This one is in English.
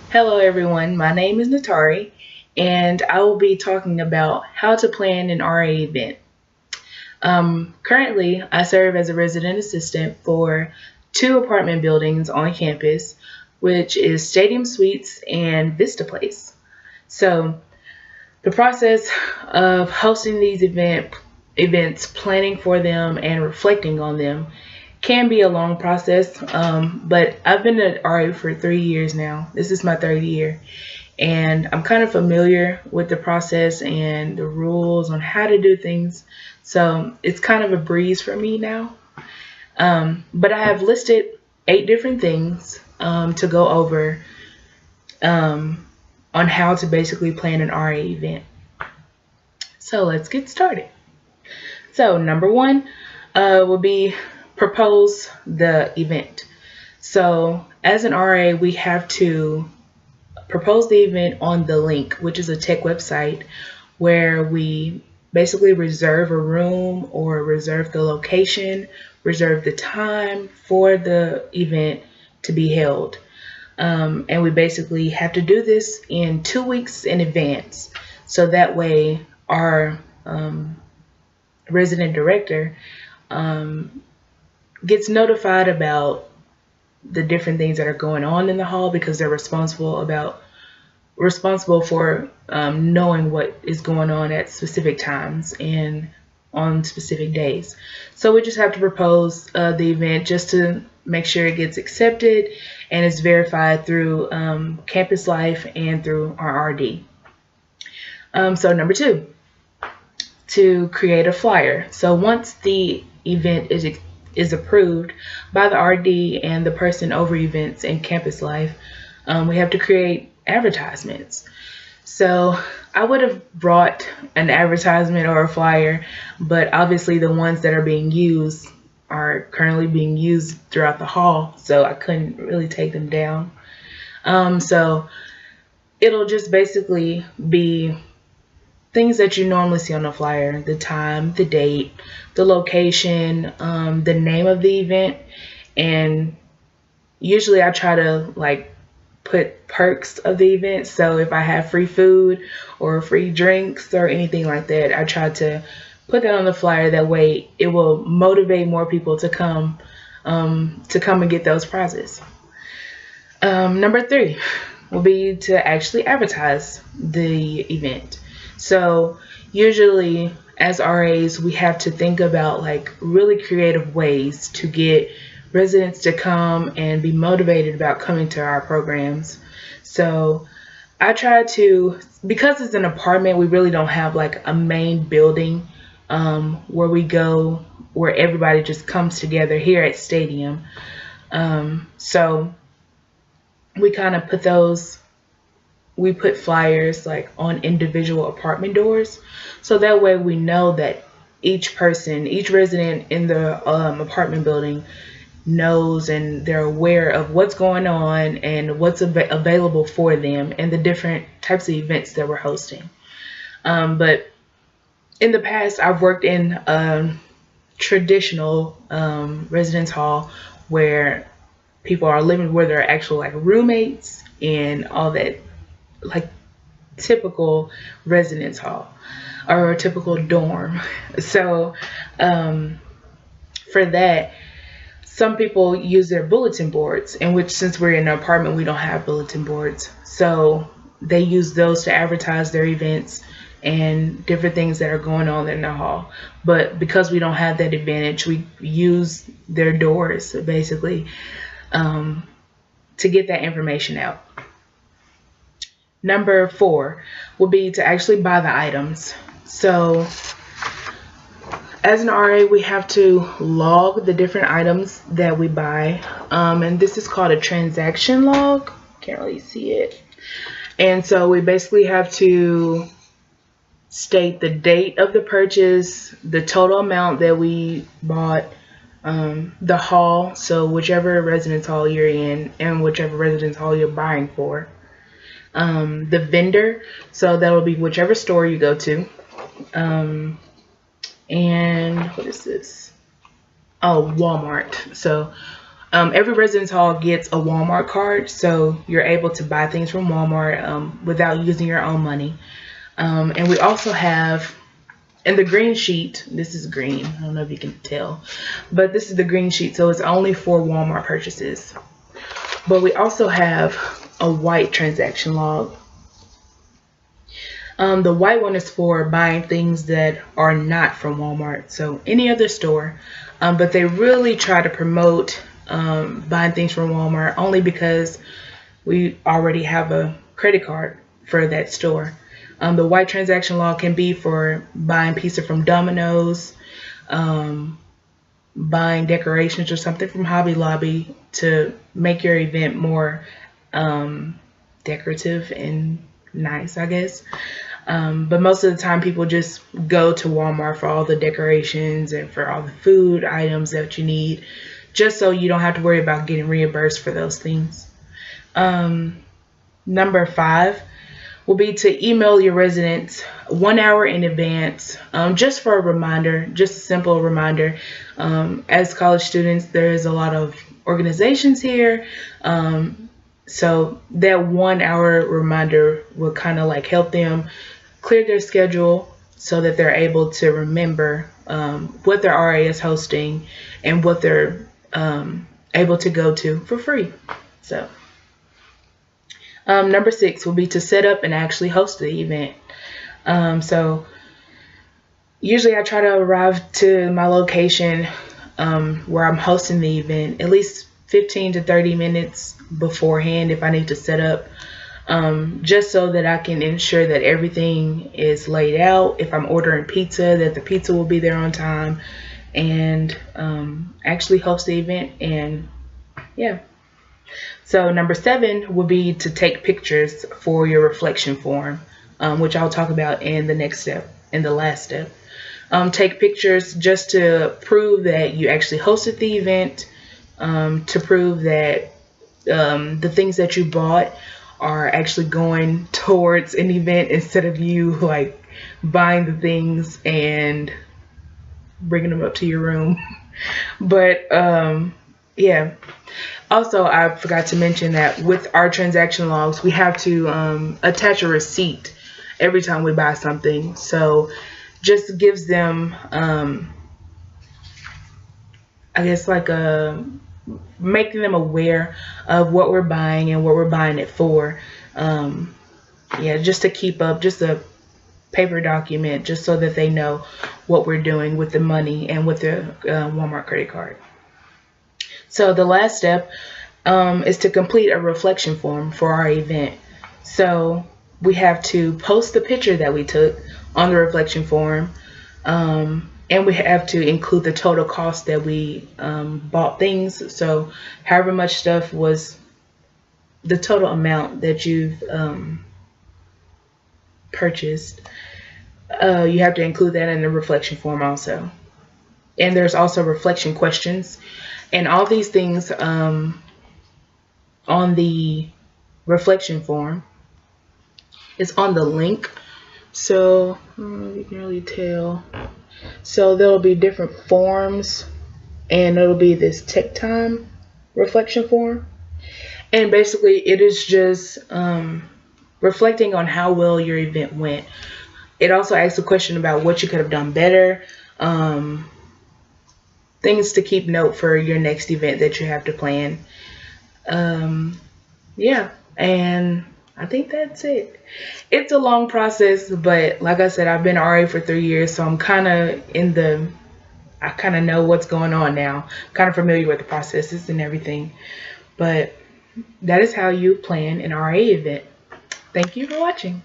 Hello, everyone. My name is Natari, and I will be talking about how to plan an RA event. Currently, I serve as a resident assistant for two apartment buildings on campus, which is Stadium Suites and Vista Place. So, the process of hosting these events, planning for them, and reflecting on them can be a long process. But I've been at RA for 3 years now. This is my third year, and I'm kind of familiar with the process and the rules on how to do things. So it's kind of a breeze for me now. But I have listed 8 different things to go over on how to basically plan an RA event. So let's get started. So number one will be propose the event. So as an RA, we have to propose the event on the link, which is a tech website where we basically reserve a room or reserve the location, reserve the time for the event to be held. And we basically have to do this in 2 weeks in advance. So that way our resident director gets notified about the different things that are going on in the hall because they're responsible for knowing what is going on at specific times and on specific days. So we just have to propose the event just to make sure it gets accepted and is verified through Campus Life and through our RD. So number two, to create a flyer. So once the event is approved by the RD and the person over events and Campus Life, we have to create advertisements. So I would have brought an advertisement or a flyer, but obviously the ones that are being used are currently being used throughout the hall, so I couldn't really take them down. So it'll just basically be things that you normally see on a flyer: the time, the date, the location, the name of the event, and usually I try to put perks of the event. So if I have free food or free drinks or anything like that, I try to put that on the flyer. That way it will motivate more people to come and get those prizes. Number three will be to actually advertise the event. So usually as RAs, we have to think about really creative ways to get residents to come and be motivated about coming to our programs. So I try to, because it's an apartment, we really don't have a main building where we go, where everybody just comes together here at Stadium. So we kind of put flyers on individual apartment doors, so that way we know that each resident in the apartment building knows and they're aware of what's going on and what's available for them and the different types of events that we're hosting. But in the past, I've worked in a traditional residence hall where people are living, where they're actual roommates and all that, typical residence hall or a typical dorm. So for that, some people use their bulletin boards, in which, since we're in an apartment, we don't have bulletin boards. So they use those to advertise their events and different things that are going on in the hall. But because we don't have that advantage, we use their doors basically to get that information out. Number four will be to actually buy the items. So as an RA, we have to log the different items that we buy, and this is called a transaction log. Can't really see it. And so we basically have to state the date of the purchase, the total amount that we bought, the hall, so whichever residence hall you're in and whichever residence hall you're buying for, the vendor, so that will be whichever store you go to, and what is this? Oh, Walmart. So Every residence hall gets a Walmart card, so you're able to buy things from Walmart without using your own money. And we also have, in the green sheet, this is green, I don't know if you can tell, but this is the green sheet, so it's only for Walmart purchases. But we also have a white transaction log. The white one is for buying things that are not from Walmart, so any other store. But they really try to promote buying things from Walmart only because we already have a credit card for that store. The white transaction log can be for buying pizza from Domino's, buying decorations or something from Hobby Lobby to make your event more decorative and nice, I guess. But most of the time people just go to Walmart for all the decorations and for all the food items that you need, just so you don't have to worry about getting reimbursed for those things. Number 5 will be to email your residents 1 hour in advance, just for a reminder, just a simple reminder. As college students, there is a lot of organizations here, so that 1 hour reminder will kind of like help them clear their schedule so that they're able to remember what their RA is hosting and what they're able to go to for free. So number 6 will be to set up and actually host the event. So usually I try to arrive to my location where I'm hosting the event at least 15 to 30 minutes beforehand if I need to set up, just so that I can ensure that everything is laid out. If I'm ordering pizza, that the pizza will be there on time, and actually host the event. And yeah. So number 7 would be to take pictures for your reflection form, which I'll talk about in the next step, in the last step. Take pictures just to prove that you actually hosted the event, to prove that the things that you bought are actually going towards an event instead of you like buying the things and bringing them up to your room. But yeah. Also, I forgot to mention that with our transaction logs, we have to attach a receipt every time we buy something. So just gives them, I guess, like making them aware of what we're buying and what we're buying it for. Yeah, just to keep up, just a paper document, just so that they know what we're doing with the money and with the Walmart credit card. So the last step is to complete a reflection form for our event. So we have to post the picture that we took on the reflection form, and we have to include the total cost that we bought things. So however much stuff was the total amount that you've purchased, you have to include that in the reflection form also. And there's also reflection questions. And all these things on the reflection form is on the link. So you can really tell. So there'll be different forms, and it'll be this tech time reflection form. And basically it is just reflecting on how well your event went. It also asks a question about what you could have done better. Things to keep note for your next event that you have to plan. Yeah, and I think that's it. It's a long process, but like I said, I've been RA for 3 years, so I'm kind of I kind of know what's going on now. Kind of familiar with the processes and everything. But that is how you plan an RA event. Thank you for watching.